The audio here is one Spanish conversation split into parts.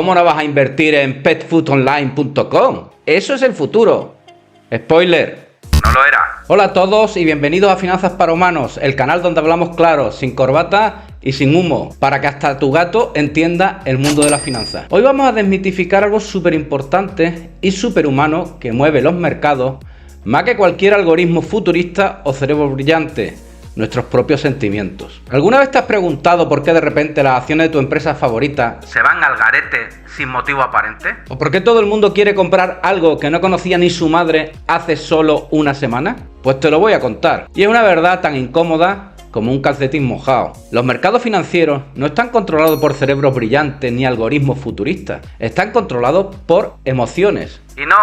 ¿Cómo no vas a invertir en petfoodonline.com? Eso es el futuro. Spoiler. No lo era. Hola a todos y bienvenidos a Finanzas para Humanos, el canal donde hablamos claro, sin corbata y sin humo, para que hasta tu gato entienda el mundo de las finanzas. Hoy vamos a desmitificar algo súper importante y súper humano que mueve los mercados más que cualquier algoritmo futurista o cerebro brillante: nuestros propios sentimientos. ¿Alguna vez te has preguntado por qué de repente las acciones de tu empresa favorita ¿Se van al garete sin motivo aparente? o por qué todo el mundo quiere comprar algo que no conocía ni su madre hace solo una semana? Pues te lo voy a contar. Y es una verdad tan incómoda como un calcetín mojado. Los mercados financieros no están controlados por cerebros brillantes ni algoritmos futuristas. Están controlados por emociones. Y no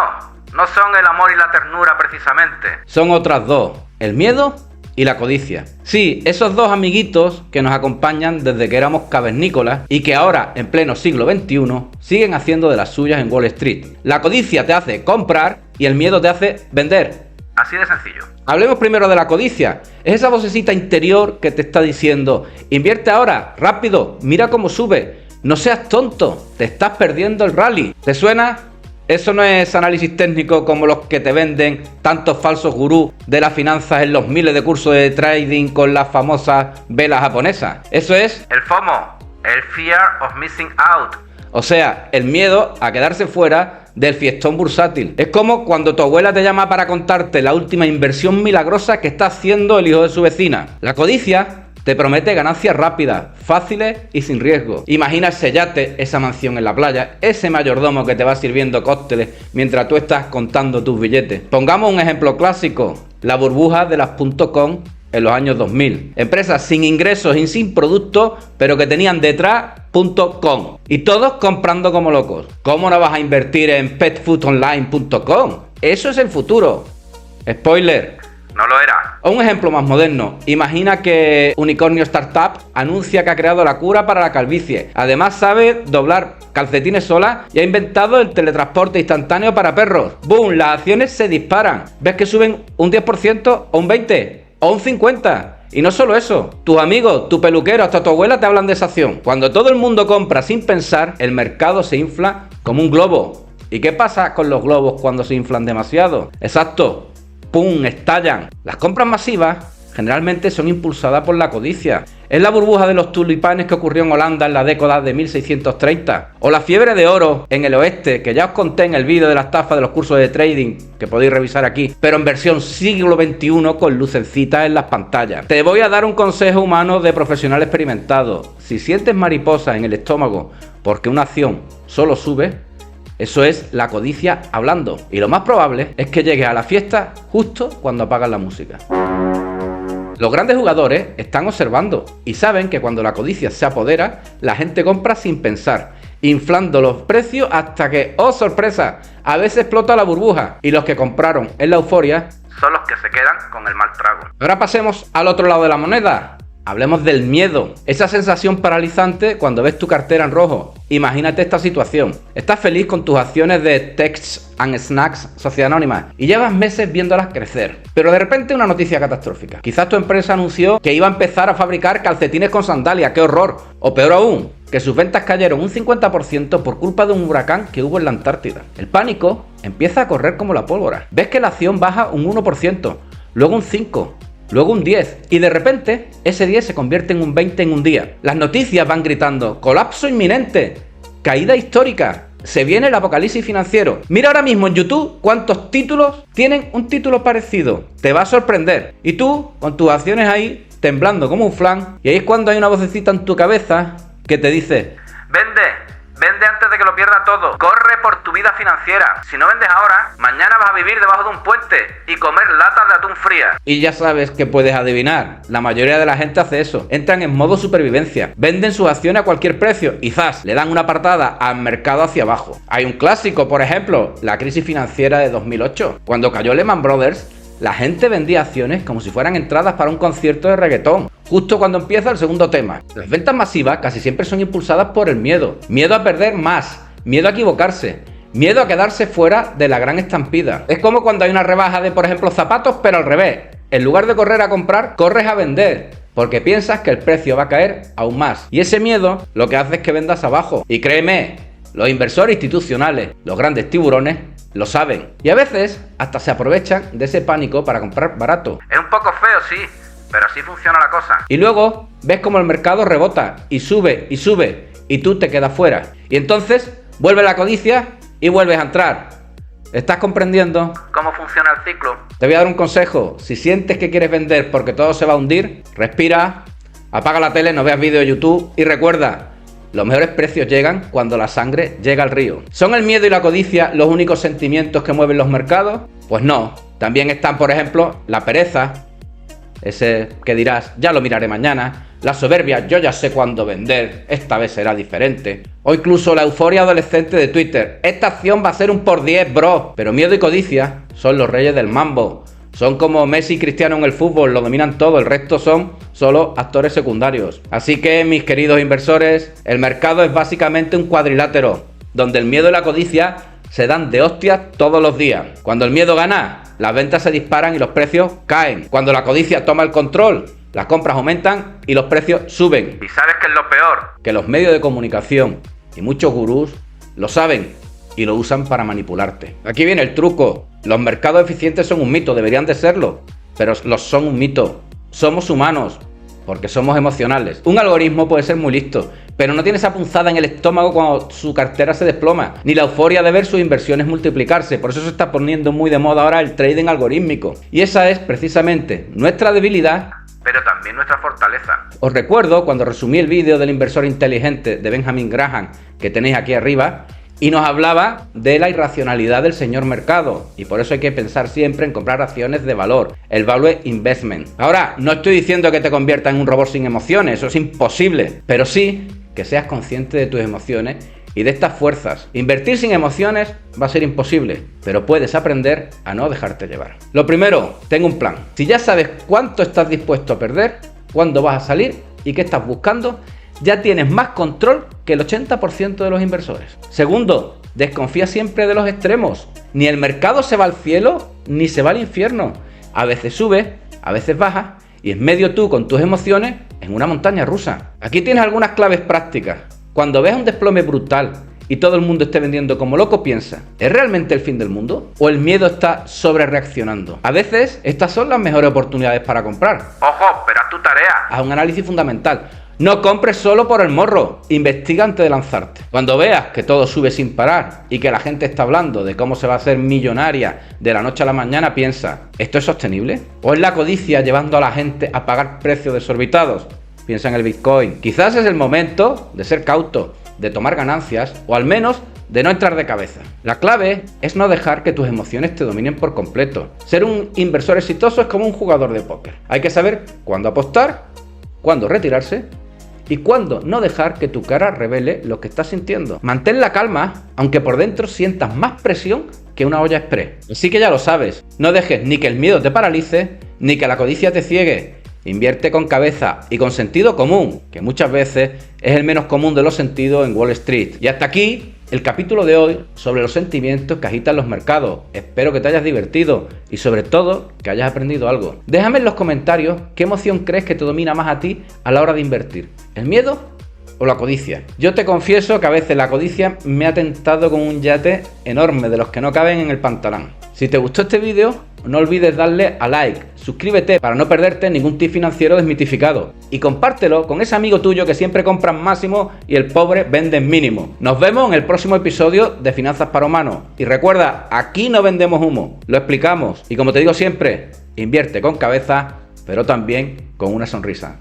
son el amor y la ternura precisamente. Son otras dos: el miedo y la codicia. Sí, esos dos amiguitos que nos acompañan desde que éramos cavernícolas y que ahora, en pleno siglo XXI, siguen haciendo de las suyas en Wall Street. La codicia te hace comprar y el miedo te hace vender. Así de sencillo. Hablemos primero de la codicia. Es esa vocecita interior que te está diciendo: invierte ahora, rápido, mira cómo sube, no seas tonto, te estás perdiendo el rally. ¿Te suena? Eso no es análisis técnico como los que te venden tantos falsos gurús de las finanzas en los miles de cursos de trading con las famosas velas japonesas. Eso es El FOMO, el Fear of Missing Out. O sea, el miedo a quedarse fuera del fiestón bursátil. Es como cuando tu abuela te llama para contarte la última inversión milagrosa que está haciendo el hijo de su vecina. La codicia te promete ganancias rápidas, fáciles y sin riesgo. Imagina ese yate, esa mansión en la playa, ese mayordomo que te va sirviendo cócteles mientras tú estás contando tus billetes. Pongamos un ejemplo clásico: la burbuja de las .com en los años 2000. Empresas sin ingresos y sin productos, pero que tenían detrás .com. Y todos comprando como locos. ¿Cómo no vas a invertir en petfoodonline.com? Eso es el futuro. Spoiler. No lo era. O un ejemplo más moderno: imagina que Unicornio Startup anuncia que ha creado la cura para la calvicie. Además sabe doblar calcetines sola y ha inventado el teletransporte instantáneo para perros. ¡Boom! Las acciones se disparan. ¿Ves que suben un 10% o un 20% o un 50%? Y no solo eso, tus amigos, tu peluquero, hasta tu abuela te hablan de esa acción. Cuando todo el mundo compra sin pensar, el mercado se infla como un globo. ¿Y qué pasa con los globos cuando se inflan demasiado? Exacto. ¡Pum! Estallan. Las compras masivas generalmente son impulsadas por la codicia. Es la burbuja de los tulipanes que ocurrió en Holanda en la década de 1630. O la fiebre de oro en el oeste, que ya os conté en el vídeo de la estafa de los cursos de trading, que podéis revisar aquí, pero en versión siglo XXI con lucecitas en las pantallas. Te voy a dar un consejo humano de profesional experimentado. Si sientes mariposas en el estómago porque una acción solo sube, eso es la codicia hablando. Y lo más probable es que llegues a la fiesta justo cuando apagas la música. Los grandes jugadores están observando y saben que cuando la codicia se apodera, la gente compra sin pensar, inflando los precios hasta que, ¡oh sorpresa!, a veces explota la burbuja y los que compraron en la euforia Son los que se quedan con el mal trago. Ahora pasemos al otro lado de la moneda. Hablemos del miedo, esa sensación paralizante cuando ves tu cartera en rojo. Imagínate esta situación: estás feliz con tus acciones de Texts and Snacks Sociedad Anónima y llevas meses viéndolas crecer, pero de repente una noticia catastrófica. Quizás tu empresa anunció que iba a empezar a fabricar calcetines con sandalias. ¡Qué horror! O peor aún, que sus ventas cayeron un 50% por culpa de un huracán que hubo en la Antártida. El pánico empieza a correr como la pólvora. Ves que la acción baja un 1%, luego un 5%, luego un 10%, y de repente ese 10 se convierte en un 20% en un día. Las noticias van gritando: colapso inminente, caída histórica, se viene el apocalipsis financiero. Mira ahora mismo en YouTube cuántos títulos tienen un título parecido. Te va a sorprender. Y tú, con tus acciones ahí, temblando como un flan, y ahí es cuando hay una vocecita en tu cabeza que te dice: Vende antes de que lo pierda todo. Corre por tu vida financiera. Si no vendes ahora, mañana vas a vivir debajo de un puente y comer latas de atún frías. Y ya sabes que puedes adivinar. La mayoría de la gente hace eso. Entran en modo supervivencia. Venden sus acciones a cualquier precio y ¡zas!, le dan una patada al mercado hacia abajo. Hay un clásico, por ejemplo, la crisis financiera de 2008. Cuando cayó Lehman Brothers, la gente vendía acciones como si fueran entradas para un concierto de reggaetón, justo cuando empieza el segundo tema. Las ventas masivas casi siempre son impulsadas por el miedo. Miedo a perder más, miedo a equivocarse, miedo a quedarse fuera de la gran estampida. Es como cuando hay una rebaja de, por ejemplo, zapatos, pero al revés. En lugar de correr a comprar, corres a vender, porque piensas que el precio va a caer aún más. Y ese miedo lo que hace es que vendas abajo. Y créeme, Los inversores institucionales, los grandes tiburones, lo saben. Y a veces hasta se aprovechan de ese pánico para comprar barato. Es un poco feo, sí, pero así funciona la cosa. Y luego ves como el mercado rebota y sube y tú te quedas fuera. Y entonces vuelve la codicia y vuelves a entrar. ¿Estás comprendiendo cómo funciona el ciclo? Te voy a dar un consejo. Si sientes que quieres vender porque todo se va a hundir, respira, apaga la tele, no veas vídeos de YouTube y recuerda, los mejores precios llegan cuando la sangre llega al río. ¿Son el miedo y la codicia los únicos sentimientos que mueven los mercados? Pues no. También están, por ejemplo, la pereza, ese que dirás, ya lo miraré mañana, la soberbia, yo ya sé cuándo vender, esta vez será diferente, o incluso la euforia adolescente de Twitter, esta acción va a ser un por 10, bro. Pero miedo y codicia son los reyes del mambo. Son como Messi y Cristiano en el fútbol, lo dominan todo, el resto son solo actores secundarios. Así que, mis queridos inversores, el mercado es básicamente un cuadrilátero, donde el miedo y la codicia se dan de hostias todos los días. Cuando el miedo gana, las ventas se disparan y los precios caen. Cuando la codicia toma el control, las compras aumentan y los precios suben. ¿Y sabes qué es lo peor? Que los medios de comunicación y muchos gurús lo saben y lo usan para manipularte. Aquí viene el truco. Los mercados eficientes son un mito, deberían de serlo, pero los son un mito. Somos humanos, porque somos emocionales. Un algoritmo puede ser muy listo, pero no tiene esa punzada en el estómago cuando su cartera se desploma, ni la euforia de ver sus inversiones multiplicarse. Por eso se está poniendo muy de moda ahora el trading algorítmico. Y esa es precisamente nuestra debilidad, pero también nuestra fortaleza. Os recuerdo cuando resumí el vídeo del inversor inteligente de Benjamin Graham, que tenéis aquí arriba, y nos hablaba de la irracionalidad del señor mercado, y por eso hay que pensar siempre en comprar acciones de valor, el value investment. Ahora, no estoy diciendo que te conviertas en un robot sin emociones, eso es imposible, pero sí que seas consciente de tus emociones y de estas fuerzas. Invertir sin emociones va a ser imposible, pero puedes aprender a no dejarte llevar. Lo primero, ten un plan. Si ya sabes cuánto estás dispuesto a perder, cuándo vas a salir y qué estás buscando, ya tienes más control que el 80% de los inversores. Segundo, desconfía siempre de los extremos. Ni el mercado se va al cielo, ni se va al infierno. A veces sube, a veces baja, y en medio tú con tus emociones en una montaña rusa. Aquí tienes algunas claves prácticas. Cuando veas un desplome brutal y todo el mundo esté vendiendo como loco, piensa, ¿es realmente el fin del mundo? ¿O el miedo está sobre reaccionando? A veces estas son las mejores oportunidades para comprar. Ojo, pero haz tu tarea. Haz un análisis fundamental. No compres solo por el morro, investiga antes de lanzarte. Cuando veas que todo sube sin parar y que la gente está hablando de cómo se va a hacer millonaria de la noche a la mañana, piensa, ¿esto es sostenible? ¿O es la codicia llevando a la gente a pagar precios desorbitados? Piensa en el Bitcoin. Quizás es el momento de ser cauto, de tomar ganancias o al menos de no entrar de cabeza. La clave es no dejar que tus emociones te dominen por completo. Ser un inversor exitoso es como un jugador de póker. Hay que saber cuándo apostar, cuándo retirarse y cuándo no dejar que tu cara revele lo que estás sintiendo. Mantén la calma, aunque por dentro sientas más presión que una olla express. Así que ya lo sabes, no dejes ni que el miedo te paralice, ni que la codicia te ciegue. Invierte con cabeza y con sentido común, que muchas veces es el menos común de los sentidos en Wall Street. Y hasta aquí el capítulo de hoy sobre los sentimientos que agitan los mercados. Espero que te hayas divertido y sobre todo que hayas aprendido algo. Déjame en los comentarios qué emoción crees que te domina más a ti a la hora de invertir. ¿El miedo o la codicia? Yo te confieso que a veces la codicia me ha tentado con un yate enorme de los que no caben en el pantalón. Si te gustó este vídeo, no olvides darle a like, suscríbete para no perderte ningún tip financiero desmitificado y compártelo con ese amigo tuyo que siempre compra máximo y el pobre vende mínimo. Nos vemos en el próximo episodio de Finanzas para Humanos y recuerda, aquí no vendemos humo, lo explicamos y como te digo siempre, invierte con cabeza pero también con una sonrisa.